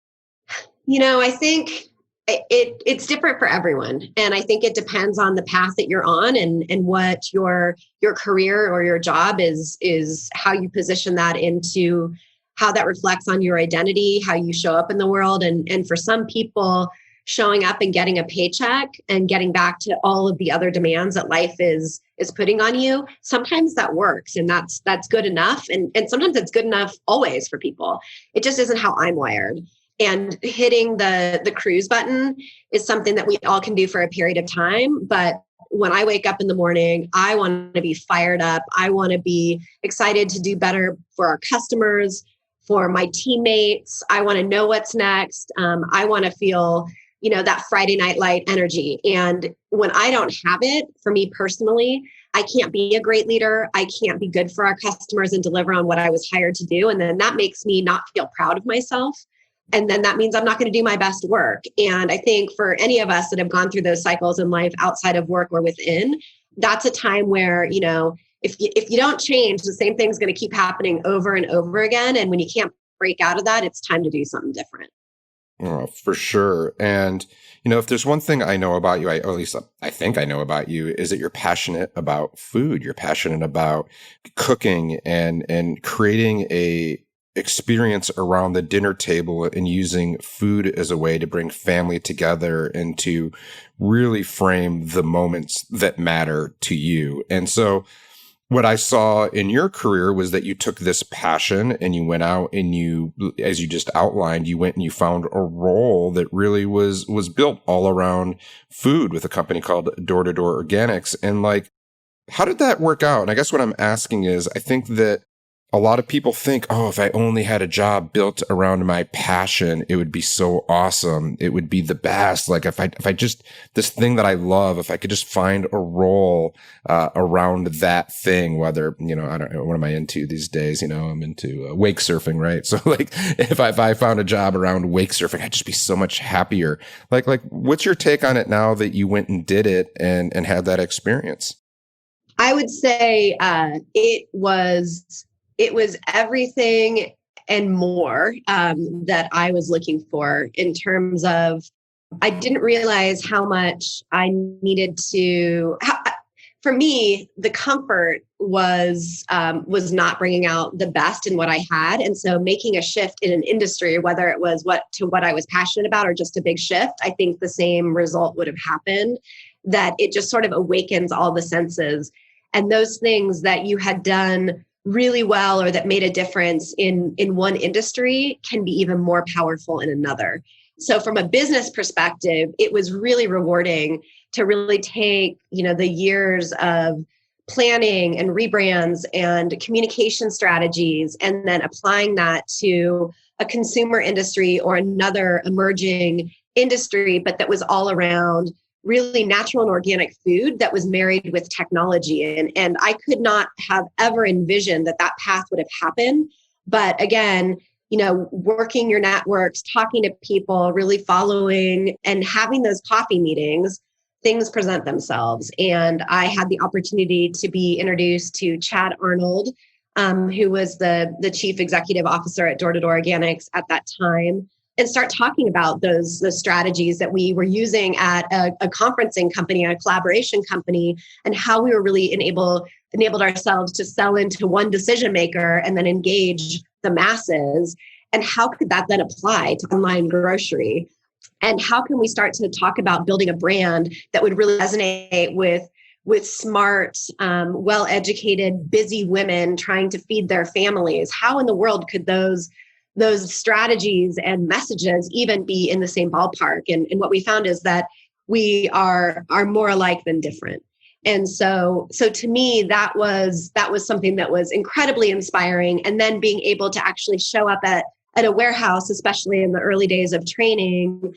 I think it's different for everyone. And I think it depends on the path that you're on and what your career or your job is how you position that into how that reflects on your identity, how you show up in the world. And for some people, showing up and getting a paycheck and getting back to all of the other demands that life is putting on you, sometimes that works and that's good enough. And sometimes it's good enough always for people. It just isn't how I'm wired. And hitting the cruise button is something that we all can do for a period of time. But when I wake up in the morning, I want to be fired up. I want to be excited to do better for our customers, for my teammates. I want to know what's next. I want to feel that Friday night light energy. And when I don't have it, for me personally, I can't be a great leader. I can't be good for our customers and deliver on what I was hired to do. And then that makes me not feel proud of myself. And then that means I'm not going to do my best work. And I think for any of us that have gone through those cycles in life outside of work or within, that's a time where, if you don't change, the same thing's going to keep happening over and over again. And when you can't break out of that, it's time to do something different. Oh, for sure. And, if there's one thing I know about you, or at least I think I know about you, is that you're passionate about food. You're passionate about cooking and creating a experience around the dinner table and using food as a way to bring family together and to really frame the moments that matter to you. And so what I saw in your career was that you took this passion and you went out and you, as you just outlined, you went and you found a role that really was built all around food with a company called Door to Door Organics. And how did that work out? And I guess what I'm asking is, I think that a lot of people think, oh, if I only had a job built around my passion, it would be so awesome. It would be the best. If I just, this thing that I love, if I could just find a role around that thing, whether, I don't know, what am I into these days? I'm into wake surfing, right? So if I found a job around wake surfing, I'd just be so much happier. What's your take on it now that you went and did it and had that experience? I would say it was everything and more that I was looking for in terms of I didn't realize how much I needed to. For me, the comfort was not bringing out the best in what I had, and so making a shift in an industry, whether it was what I was passionate about or just a big shift, I think the same result would have happened. That it just sort of awakens all the senses, and those things that you had done really well or that made a difference in one industry can be even more powerful in another. So from a business perspective, it was really rewarding to really take, the years of planning and rebrands and communication strategies and then applying that to a consumer industry or another emerging industry, but that was all around really natural and organic food that was married with technology. And I could not have ever envisioned that path would have happened. But again, working your networks, talking to people, really following and having those coffee meetings, things present themselves. And I had the opportunity to be introduced to Chad Arnold, who was the chief executive officer at Door to Door Organics at that time, and start talking about those strategies that we were using at a conferencing company, a collaboration company, and how we were really enabled ourselves to sell into one decision maker and then engage the masses. And how could that then apply to online grocery? And how can we start to talk about building a brand that would really resonate with smart, well-educated, busy women trying to feed their families? How in the world could those strategies and messages even be in the same ballpark? And what we found is that we are more alike than different. And so to me, that was something that was incredibly inspiring. And then being able to actually show up at a warehouse, especially in the early days of training,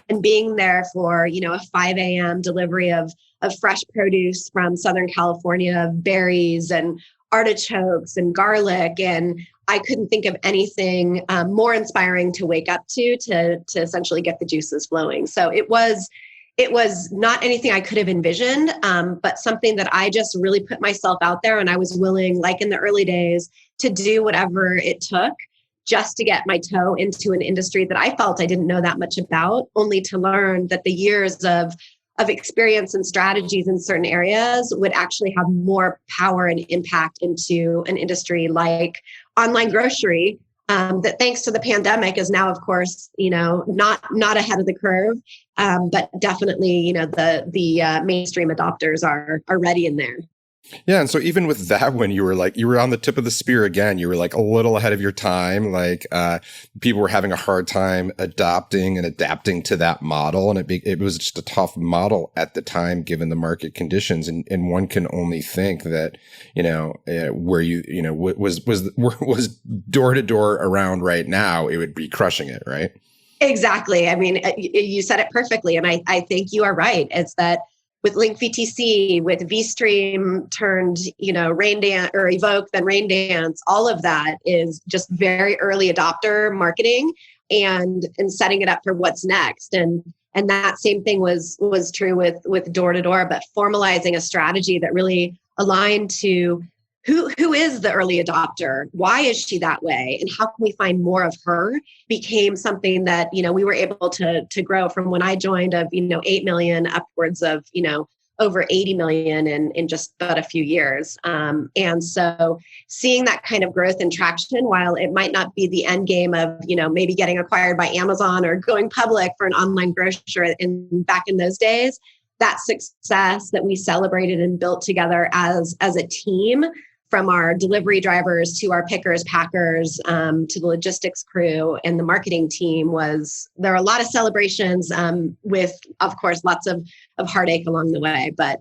and being there for, a 5 a.m. delivery of fresh produce from Southern California, berries and artichokes and garlic. And I couldn't think of anything more inspiring to wake up to essentially get the juices flowing. So it was not anything I could have envisioned, but something that I just really put myself out there, and I was willing, like in the early days, to do whatever it took just to get my toe into an industry that I felt I didn't know that much about, only to learn that the years of experience and strategies in certain areas would actually have more power and impact into an industry like online grocery, that thanks to the pandemic is now, of course, not ahead of the curve, but definitely, the mainstream adopters are ready in there. Yeah. And so even with that one, you were on the tip of the spear again. You were like a little ahead of your time. People were having a hard time adopting and adapting to that model. And it was just a tough model at the time, given the market conditions. And one can only think that, where was door to door around right now, it would be crushing it, right? Exactly. I mean, you said it perfectly. And I think you are right. It's that with Link VTC, with VStream turned, Rain Dance or Evoke, then Rain Dance, all of that is just very early adopter marketing and setting it up for what's next. And that same thing was true with door to door, but formalizing a strategy that really aligned to who is the early adopter? Why is she that way? And how can we find more of her? Became something that, we were able to grow from when I joined of, 8 million upwards of, over 80 million in just about a few years. And so seeing that kind of growth and traction, while it might not be the end game of, maybe getting acquired by Amazon or going public for an online grocer back in those days, that success that we celebrated and built together as a team, from our delivery drivers to our pickers, packers, to the logistics crew and the marketing team, there are a lot of celebrations with, of course, lots of heartache along the way. But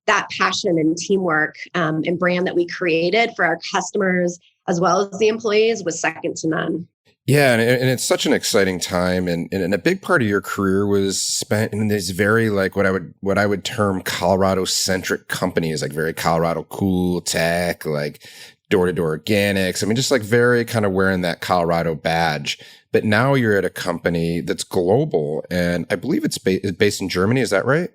that passion and teamwork and brand that we created for our customers as well as the employees was second to none. Yeah, and it's such an exciting time, and a big part of your career was spent in these very what I would term Colorado-centric companies, like very Colorado cool tech, like door-to-door organics. I mean, just like very kind of wearing that Colorado badge. But now you're at a company that's global, and I believe it's based in Germany. Is that right?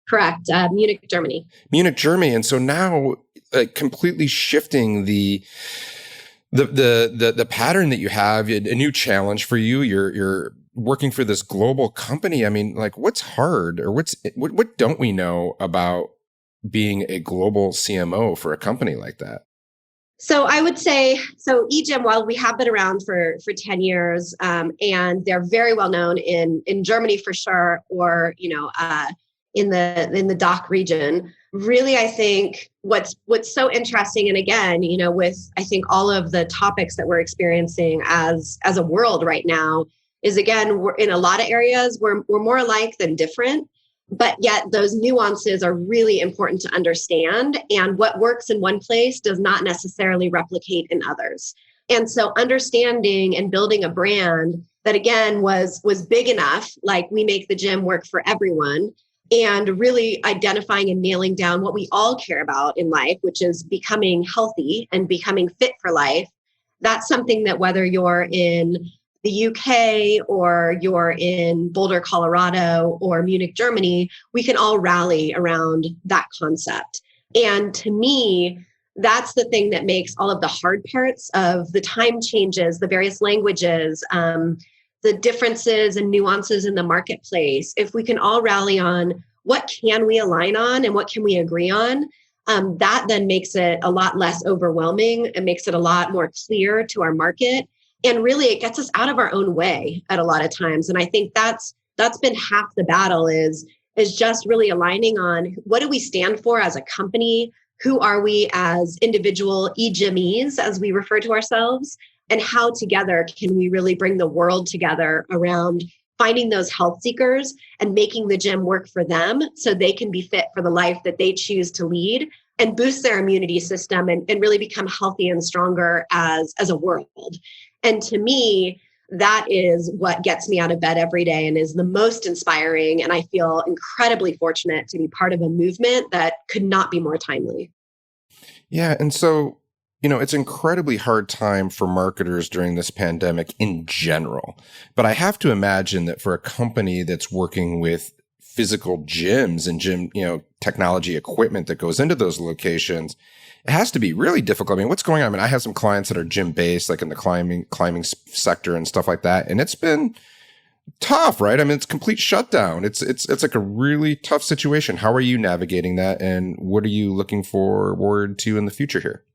Correct. Munich, Germany. Munich, Germany. And so now completely shifting the pattern that you have, a new challenge for you. You're working for this global company. I mean, like, what's hard, or what don't we know about being a global CMO for a company like that? So I would say, Egym, while we have been around for 10 years, and they're very well known in Germany for sure, or, in the DACH region, really, I think what's so interesting, and again, with I think all of the topics that we're experiencing as a world right now, is again, we're in a lot of areas we're more alike than different. But yet those nuances are really important to understand. And what works in one place does not necessarily replicate in others. And so understanding and building a brand that, again, was big enough, like we make the gym work for everyone, and really identifying and nailing down what we all care about in life, which is becoming healthy and becoming fit for life. That's something that whether you're in the UK or you're in Boulder, Colorado, or Munich, Germany, we can all rally around that concept. And to me, that's the thing that makes all of the hard parts of the time changes, the various languages, the differences and nuances in the marketplace. If we can all rally on what can we align on and what can we agree on, that then makes it a lot less overwhelming. It makes it a lot more clear to our market. And really, it gets us out of our own way at a lot of times. And I think that's been half the battle is just really aligning on what do we stand for as a company? Who are we as individual Egymies, as we refer to ourselves? And how together can we really bring the world together around finding those health seekers and making the gym work for them so they can be fit for the life that they choose to lead and boost their immunity system and really become healthy and stronger as a world. And to me, that is what gets me out of bed every day and is the most inspiring. And I feel incredibly fortunate to be part of a movement that could not be more timely. Yeah. And so, it's an incredibly hard time for marketers during this pandemic in general. But I have to imagine that for a company that's working with physical gyms and gym, technology equipment that goes into those locations, it has to be really difficult. I mean, what's going on? I mean, I have some clients that are gym based, like in the climbing sector and stuff like that. And it's been tough, right? I mean, it's complete shutdown. It's like a really tough situation. How are you navigating that? And what are you looking forward to in the future here?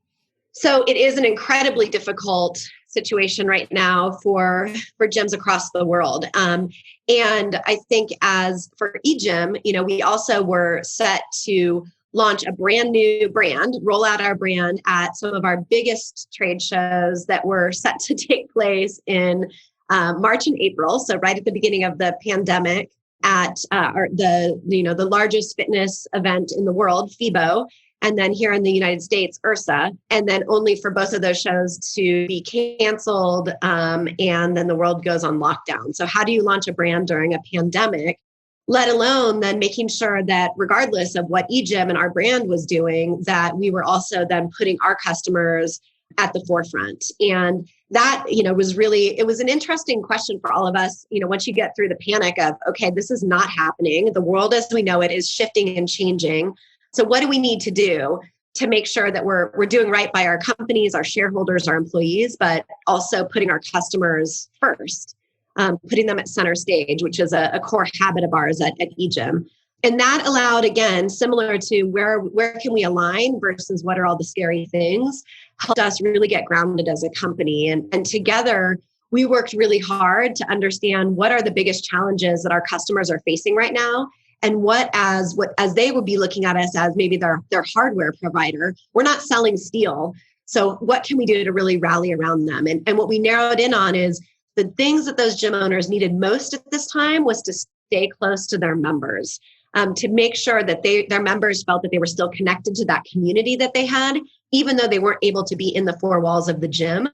So it is an incredibly difficult situation right now for gyms across the world. And I think as for Egym, we also were set to launch a brand new brand, roll out our brand at some of our biggest trade shows that were set to take place in March and April. So right at the beginning of the pandemic at the largest fitness event in the world, FIBO, and then here in the United States, URSA, and then only for both of those shows to be canceled, and then the world goes on lockdown. So how do you launch a brand during a pandemic, let alone then making sure that regardless of what Egym and our brand was doing, that we were also then putting our customers at the forefront. And that, it was an interesting question for all of us, once you get through the panic of, okay, this is not happening. The world as we know it is shifting and changing. So what do we need to do to make sure that we're doing right by our companies, our shareholders, our employees, but also putting our customers first, putting them at center stage, which is a core habit of ours at Egym. And that allowed, again, similar to where can we align versus what are all the scary things, helped us really get grounded as a company. And together, we worked really hard to understand what are the biggest challenges that our customers are facing right now. And what as they would be looking at us as maybe their hardware provider. We're not selling steel. So what can we do to really rally around them? And what we narrowed in on is the things that those gym owners needed most at this time was to stay close to their members, to make sure that their members felt that they were still connected to that community that they had, even though they weren't able to be in the four walls of the gym.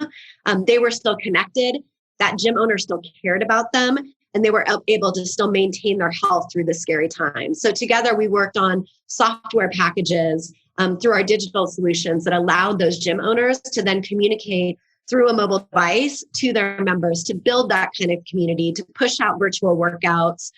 They were still connected. That gym owner still cared about them. And they were able to still maintain their health through this scary time. So together we worked on software packages through our digital solutions that allowed those gym owners to then communicate through a mobile device to their members to build that kind of community, to push out virtual workouts,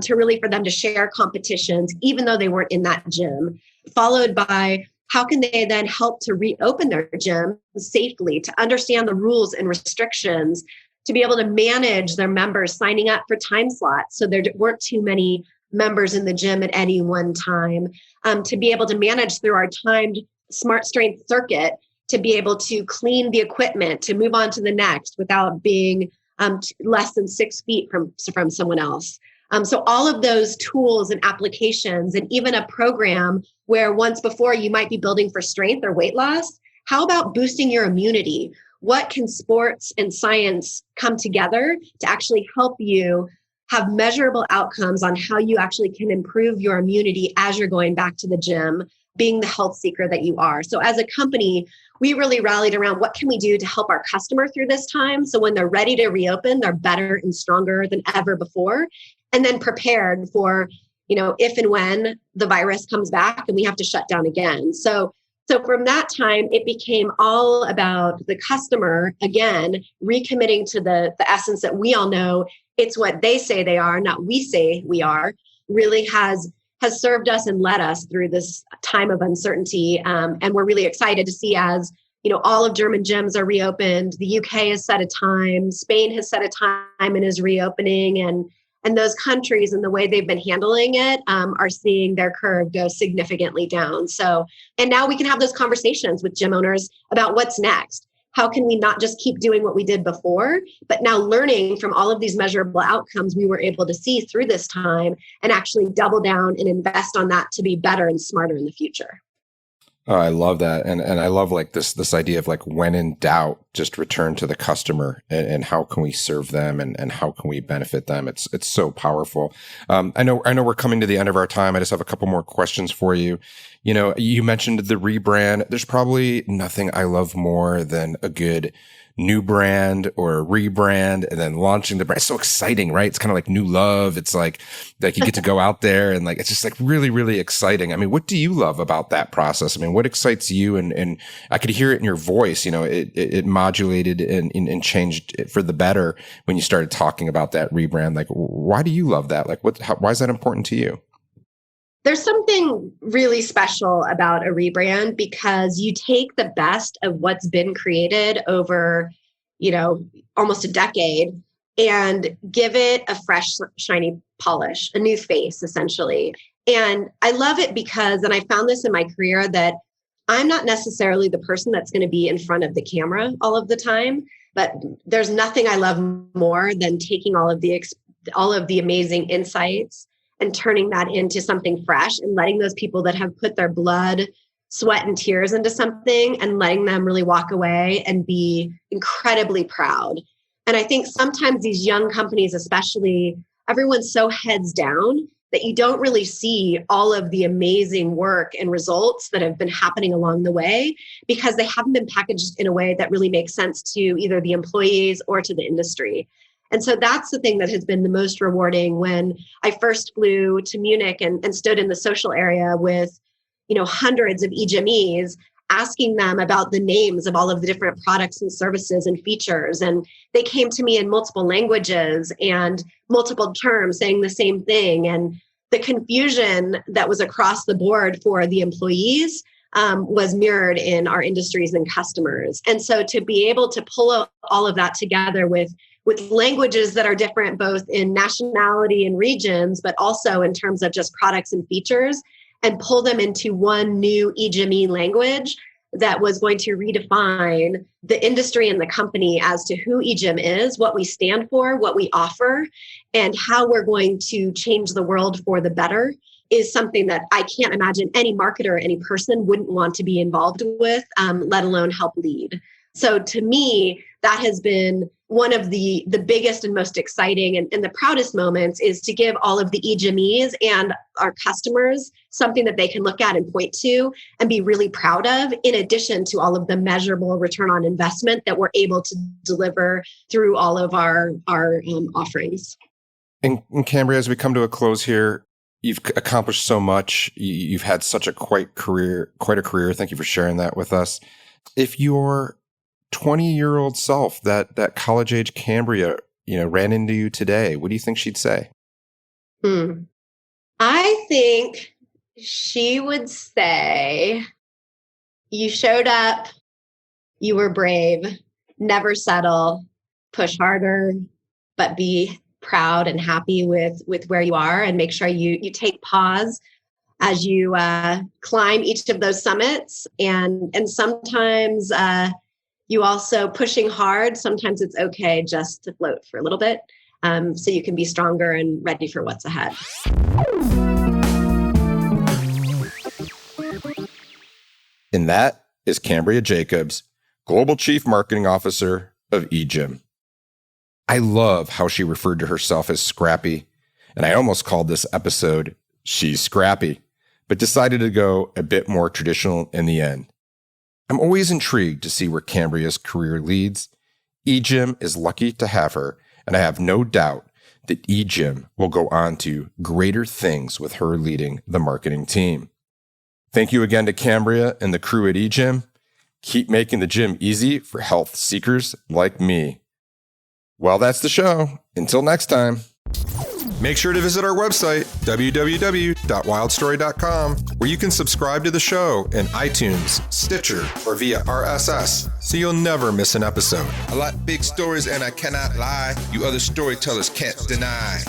to really for them to share competitions, even though they weren't in that gym, followed by how can they then help to reopen their gym safely, to understand the rules and restrictions, to be able to manage their members signing up for time slots so there weren't too many members in the gym at any one time, to be able to manage through our timed smart strength circuit, to be able to clean the equipment, to move on to the next without being less than 6 feet from someone else. So all of those tools and applications, and even a program where once before you might be building for strength or weight loss, how about boosting your immunity? What can sports and science come together to actually help you have measurable outcomes on how you actually can improve your immunity as you're going back to the gym, being the health seeker that you are? So as a company, we really rallied around what can we do to help our customer through this time, so when they're ready to reopen, they're better and stronger than ever before, and then prepared for, if and when the virus comes back and we have to shut down again. So from that time, it became all about the customer, again, recommitting to the essence that we all know it's what they say they are, not we say we are, really has served us and led us through this time of uncertainty. And we're really excited to see as, all of German gyms are reopened, the UK has set a time, Spain has set a time and is reopening, and those countries and the way they've been handling it are seeing their curve go significantly down. So, and now we can have those conversations with gym owners about what's next. How can we not just keep doing what we did before, but now learning from all of these measurable outcomes we were able to see through this time and actually double down and invest on that to be better and smarter in the future. Oh, I love that. And I love like this idea of like, when in doubt, just return to the customer and how can we serve them and how can we benefit them? It's so powerful. I know we're coming to the end of our time. I just have a couple more questions for you. You mentioned the rebrand. There's probably nothing I love more than a good new brand or a rebrand and then launching the brand. It's so exciting, right? It's kind of like new love. It's like you get to go out there and like, it's just like really, really exciting. I mean, what do you love about that process? I mean, what excites you? And I could hear it in your voice, it modulated and changed it for the better when you started talking about that rebrand. Like, why do you love that? Like, why is that important to you? There's something really special about a rebrand because you take the best of what's been created over, almost a decade and give it a fresh, shiny polish, a new face, essentially. And I love it because, and I found this in my career, that I'm not necessarily the person that's going to be in front of the camera all of the time, but there's nothing I love more than taking all of the amazing insights and turning that into something fresh and letting those people that have put their blood, sweat, and tears into something and letting them really walk away and be incredibly proud. And I think sometimes these young companies, especially, everyone's so heads down that you don't really see all of the amazing work and results that have been happening along the way because they haven't been packaged in a way that really makes sense to either the employees or to the industry. And so that's the thing that has been the most rewarding when I first flew to Munich and stood in the social area with, hundreds of Egymies, asking them about the names of all of the different products and services and features. And they came to me in multiple languages and multiple terms saying the same thing. And the confusion that was across the board for the employees was mirrored in our industries and customers. And so to be able to pull all of that together with languages that are different, both in nationality and regions, but also in terms of just products and features, and pull them into one new Egym language that was going to redefine the industry and the company as to who Egym is, what we stand for, what we offer, and how we're going to change the world for the better is something that I can't imagine any marketer or any person wouldn't want to be involved with, let alone help lead. So to me, that has been one of the biggest and most exciting and the proudest moments is to give all of the Egymies and our customers something that they can look at and point to and be really proud of, in addition to all of the measurable return on investment that we're able to deliver through all of our offerings. And Cambria, as we come to a close here, you've accomplished so much. You've had such a quite a career. Thank you for sharing that with us. If your 20-year-old self, that college-age Cambria, ran into you today, what do you think she'd say? I think she would say, you showed up, you were brave, never settle, push harder, but be proud and happy with where you are, and make sure you take pause as you climb each of those summits. And sometimes you also pushing hard. Sometimes it's okay just to float for a little bit, so you can be stronger and ready for what's ahead. And that is Cambria Jacobs, Global Chief Marketing Officer of Egym. I love how she referred to herself as scrappy, and I almost called this episode She's Scrappy, but decided to go a bit more traditional in the end. I'm always intrigued to see where Cambria's career leads. Egym is lucky to have her, and I have no doubt that Egym will go on to greater things with her leading the marketing team. Thank you again to Cambria and the crew at Egym. Keep making the gym easy for health seekers like me. Well, that's the show. Until next time. Make sure to visit our website, www.wildstory.com, where you can subscribe to the show in iTunes, Stitcher, or via RSS, so you'll never miss an episode. I like big stories and I cannot lie. You other storytellers can't deny.